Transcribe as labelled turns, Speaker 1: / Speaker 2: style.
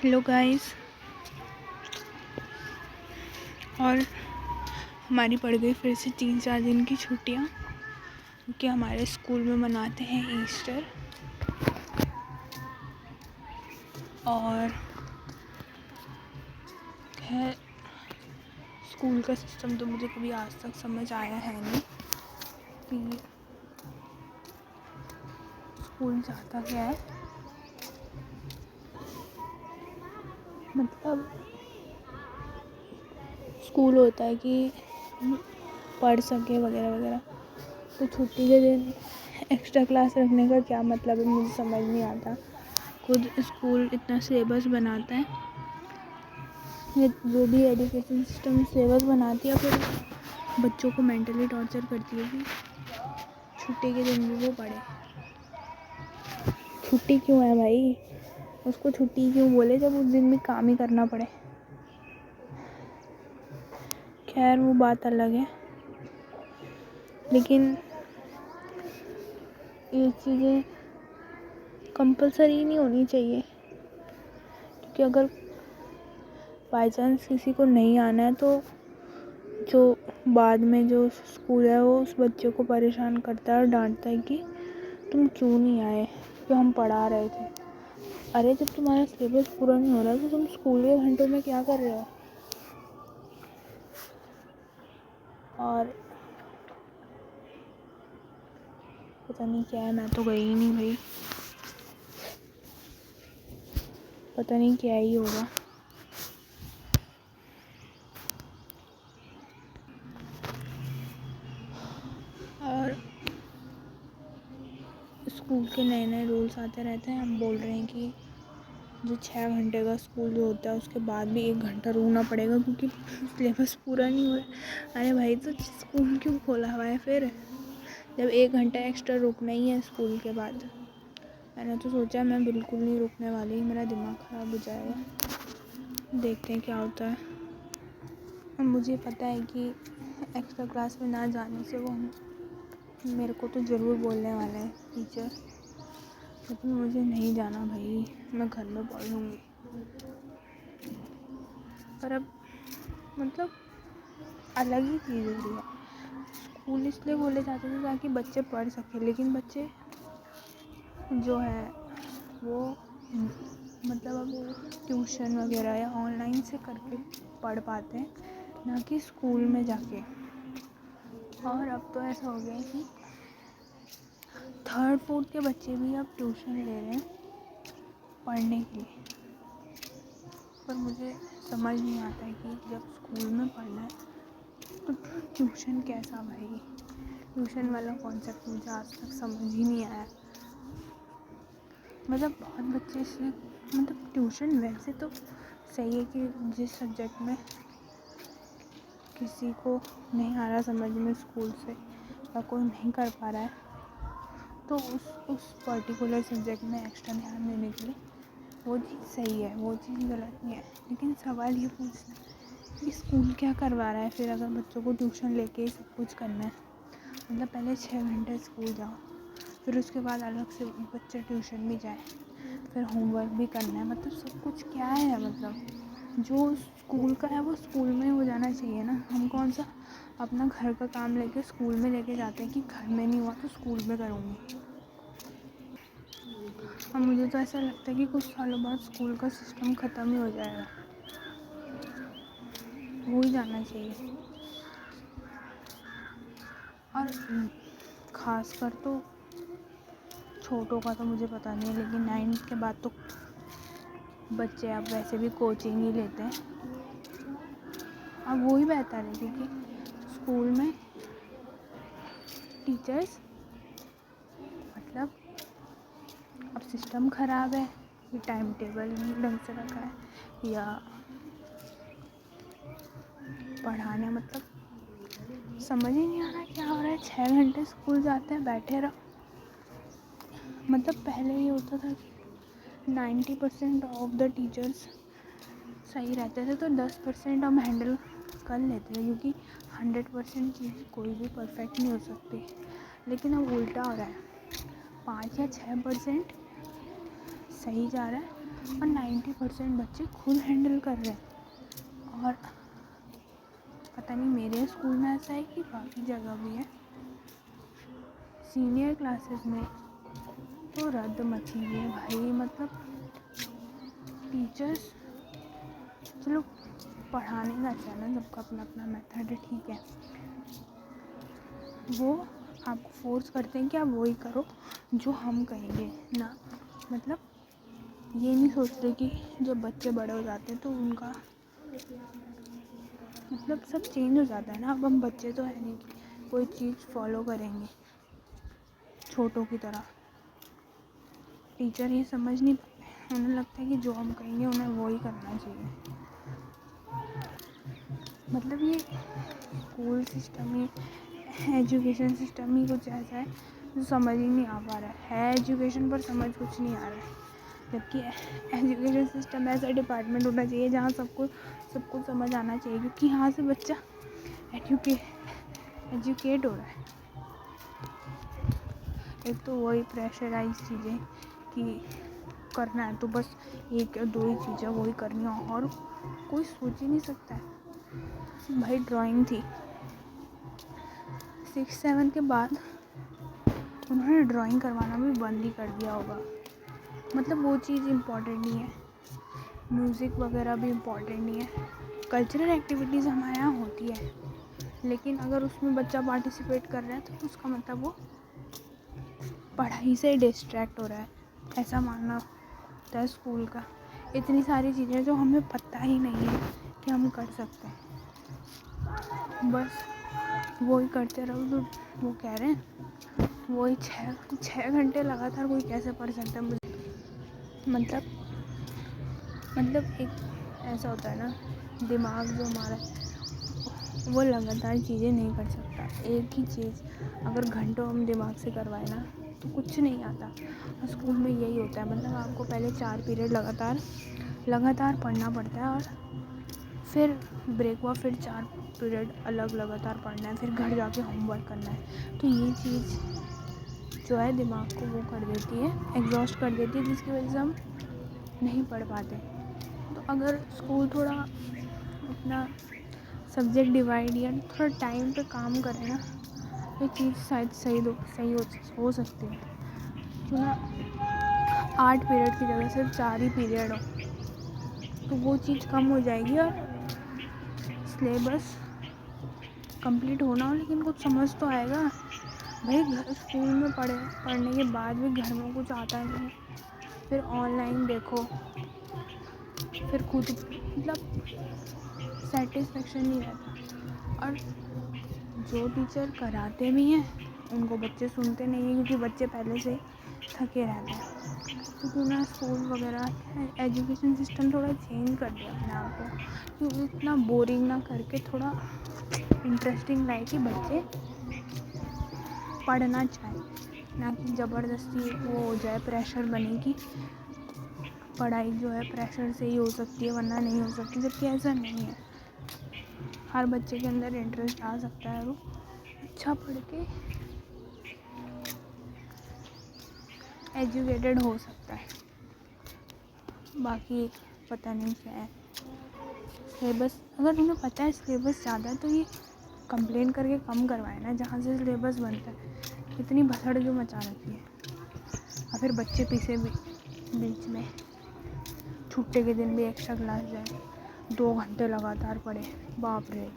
Speaker 1: Hello guys. और हमारी पड़ गई फिर से 3-4 दिन की छुट्टियाँ, क्योंकि हमारे स्कूल में मनाते हैं ईस्टर। और खैर स्कूल का सिस्टम तो मुझे कभी आज तक समझ आया है नहीं कि स्कूल जाता क्या है। मतलब स्कूल होता है कि पढ़ सके वगैरह वगैरह, तो छुट्टी के दिन एक्स्ट्रा क्लास रखने का क्या मतलब है, मुझे समझ नहीं आता। खुद स्कूल इतना सिलेबस बनाता है, ये जो भी एजुकेशन सिस्टम सिलेबस बनाती है, फिर बच्चों को मेंटली टॉर्चर करती है कि छुट्टी के दिन भी वो पढ़े। छुट्टी क्यों है भाई, उसको छुट्टी क्यों बोले जब उस दिन भी काम ही करना पड़े। खैर वो बात अलग है, लेकिन ये चीज़ें कंपलसरी नहीं होनी चाहिए, क्योंकि अगर बाई चांस किसी को नहीं आना है तो जो बाद में जो स्कूल है वो उस बच्चे को परेशान करता है और डांटता है कि तुम क्यों नहीं आए, जो हम पढ़ा रहे थे। अरे जब तुम्हारा सिलेबस पूरा नहीं हो रहा तो तुम स्कूल के घंटों में क्या कर रहे हो। और पता नहीं क्या है, मैं तो गई ही नहीं भाई, पता नहीं क्या ही होगा। और स्कूल के नए नए रूल्स आते रहते हैं। हम बोल रहे हैं कि जो 6 घंटे का स्कूल जो होता है उसके बाद भी 1 घंटा रुकना पड़ेगा क्योंकि सिलेबस पूरा नहीं हो रहा। अरे भाई तो स्कूल क्यों खोला हुआ है फिर, जब 1 घंटा एक्स्ट्रा रुकना ही है स्कूल के बाद। मैंने तो सोचा मैं बिल्कुल नहीं रुकने वाली, मेरा दिमाग ख़राब हो जाएगा। देखते हैं क्या होता है। और मुझे पता है कि एक्स्ट्रा क्लास में ना जाने से वो मेरे को तो ज़रूर बोलने वाला है टीचर, लेकिन मुझे नहीं जाना भाई, मैं घर में पढ़ लूँगी। पर अब मतलब अलग ही चीज़ हो रही है। स्कूल इसलिए बोले जाते थे ताकि बच्चे पढ़ सकें, लेकिन बच्चे जो है वो मतलब अब ट्यूशन वगैरह या ऑनलाइन से करके पढ़ पाते हैं, ना कि स्कूल में जाके। और अब तो ऐसा हो गया है कि 3rd 4th के बच्चे भी अब ट्यूशन ले रहे हैं पढ़ने के लिए। पर मुझे समझ नहीं आता है कि जब स्कूल में पढ़ना है तो ट्यूशन कैसा भाई, ट्यूशन वाला कॉन्सेप्ट मुझे आज तक समझ ही नहीं आया। मतलब बहुत बच्चे से मतलब ट्यूशन वैसे तो सही है कि जिस सब्जेक्ट में किसी को नहीं आ रहा समझ में स्कूल से या कोई नहीं कर पा रहा है तो उस पर्टिकुलर सब्जेक्ट में एक्स्ट्रा ध्यान देने के लिए वो चीज़ सही है, वो चीज़ गलत नहीं है। लेकिन सवाल ये पूछना है कि स्कूल क्या करवा रहा है फिर, अगर बच्चों को ट्यूशन लेके ही सब कुछ करना है। मतलब पहले 6 घंटे स्कूल जाओ, फिर उसके बाद अलग से बच्चे ट्यूशन भी जाए, फिर होमवर्क भी करना है। मतलब सब कुछ क्या है, मतलब जो स्कूल का है वो स्कूल में हो जाना चाहिए ना। हम कौन सा अपना घर का काम लेके स्कूल में लेके जाते हैं कि घर में नहीं हुआ तो स्कूल में करूँगी। और मुझे तो ऐसा लगता है कि कुछ सालों बाद स्कूल का सिस्टम ख़त्म ही हो जाएगा, हो ही जाना चाहिए। और ख़ासकर तो छोटों का तो मुझे पता नहीं है, लेकिन 9th के बाद तो बच्चे अब वैसे भी कोचिंग ही लेते हैं। अब वो ही बेहतर है, क्योंकि स्कूल में टीचर्स मतलब अब सिस्टम ख़राब है कि टाइम टेबल नहीं ढंग से रखा है, या पढ़ाने मतलब समझ ही नहीं आ रहा क्या हो रहा है। 6 घंटे स्कूल जाते हैं, बैठे रहो। मतलब पहले ये होता था कि 90% ऑफ द टीचर्स सही रहते थे, तो 10% हम हैंडल कर लेते थे, क्योंकि 100% चीज़ कोई भी परफेक्ट नहीं हो सकती। लेकिन अब उल्टा हो रहा है, 5 या 6% सही जा रहा है और 90% बच्चे खुद हैंडल कर रहे हैं। और पता नहीं मेरे स्कूल में ऐसा है कि बाकी जगह भी है। सीनियर क्लासेस में तो रद्द मची हुई है भाई। मतलब टीचर्स, चलो पढ़ाने का अच्छा है ना, सबका अपना अपना मेथड है, ठीक है, वो आपको फोर्स करते हैं कि आप वही करो जो हम कहेंगे ना। मतलब ये नहीं सोचते कि जब बच्चे बड़े हो जाते हैं तो उनका मतलब सब चेंज हो जाता है ना। अब हम बच्चे तो है नहीं कि कोई चीज़ फॉलो करेंगे छोटों की तरह। टीचर ये समझ नहीं पाते, उन्हें लगता है कि जो हम कहेंगे उन्हें वो ही करना चाहिए। मतलब ये स्कूल सिस्टम ही, एजुकेशन सिस्टम ही कुछ ऐसा है जो समझ ही नहीं आ पा रहा है एजुकेशन पर समझ कुछ नहीं आ रहा है। जबकि एजुकेशन सिस्टम ऐसा डिपार्टमेंट होना चाहिए जहाँ सबको समझ आना चाहिए, क्योंकि यहाँ से बच्चा एजुकेट हो रहा है। एक तो वही प्रेशराइज चीज़ें कि करना है तो बस एक या दो ही चीज़ें वही करनी है, और कोई सोच ही नहीं सकता है। भाई ड्राइंग थी 6-7 के बाद, उन्होंने ड्राइंग करवाना भी बंद ही कर दिया होगा। मतलब वो चीज़ इम्पॉर्टेंट नहीं है, म्यूज़िक वगैरह भी इम्पॉर्टेंट नहीं है। कल्चरल एक्टिविटीज़ हमारे यहाँ होती है, लेकिन अगर उसमें बच्चा पार्टिसिपेट कर रहा है तो उसका मतलब वो पढ़ाई से डिस्ट्रैक्ट हो रहा है, ऐसा मानना होता है स्कूल का। इतनी सारी चीज़ें जो हमें पता ही नहीं है कि हम कर सकते हैं, बस वही करते रहो। तो वो कह रहे हैं वही 6 घंटे लगातार कोई कैसे पढ़ सकता है। मतलब एक ऐसा होता है ना, दिमाग जो हमारा वो लगातार चीज़ें नहीं कर सकता। एक ही चीज़ अगर घंटों हम दिमाग से करवाए ना तो कुछ नहीं आता। और स्कूल में यही होता है, मतलब आपको पहले 4 पीरियड लगातार पढ़ना पड़ता है, और फिर ब्रेक हुआ, फिर 4 पीरियड अलग लगातार पढ़ना है, फिर घर जाके होमवर्क करना है। तो ये चीज़ जो है दिमाग को वो कर देती है, एग्जॉस्ट कर देती है, जिसकी वजह से हम नहीं पढ़ पाते। तो अगर स्कूल थोड़ा अपना सब्जेक्ट डिवाइड या थोड़ा टाइम पे काम करे ना, ये चीज़ शायद सही हो सकती है। क्यों ना 8 पीरियड की जगह सिर्फ 4 ही पीरियड हो, तो वो चीज़ कम हो जाएगी और सिलेबस कंप्लीट होना हो, लेकिन कुछ समझ तो आएगा। भाई घर स्कूल में पढ़ने के बाद भी घर में कुछ आता नहीं है, फिर ऑनलाइन देखो, फिर खुद मतलब सेटिस्फेक्शन नहीं रहता। और जो टीचर कराते भी हैं उनको बच्चे सुनते नहीं हैं, क्योंकि बच्चे पहले से थके रहते हैं। तो क्यों ना स्कूल वगैरह एजुकेशन सिस्टम थोड़ा चेंज कर दिया अपने आप को, क्योंकि इतना बोरिंग ना करके थोड़ा इंटरेस्टिंग लाए कि बच्चे पढ़ना चाहें, ना कि ज़बरदस्ती वो हो जाए, प्रेशर बने कि पढ़ाई जो है प्रेशर से ही हो सकती है वरना नहीं हो सकती। जबकि ऐसा नहीं है, हर बच्चे के अंदर इंटरेस्ट आ सकता है, वो अच्छा पढ़ के एजुकेटेड हो सकता है। बाकी पता नहीं क्या है सिलेबस। अगर तुम्हें पता है सिलेबस ज़्यादा है तो ये कंप्लेन करके कम करवाए ना, जहाँ से सिलेबस बनता है। इतनी भसड़ जो मचा रखी है, और फिर बच्चे पीछे भी बीच में छुट्टे के दिन भी एक्स्ट्रा क्लास जाए, 2 घंटे लगातार पढ़े, बाप रे।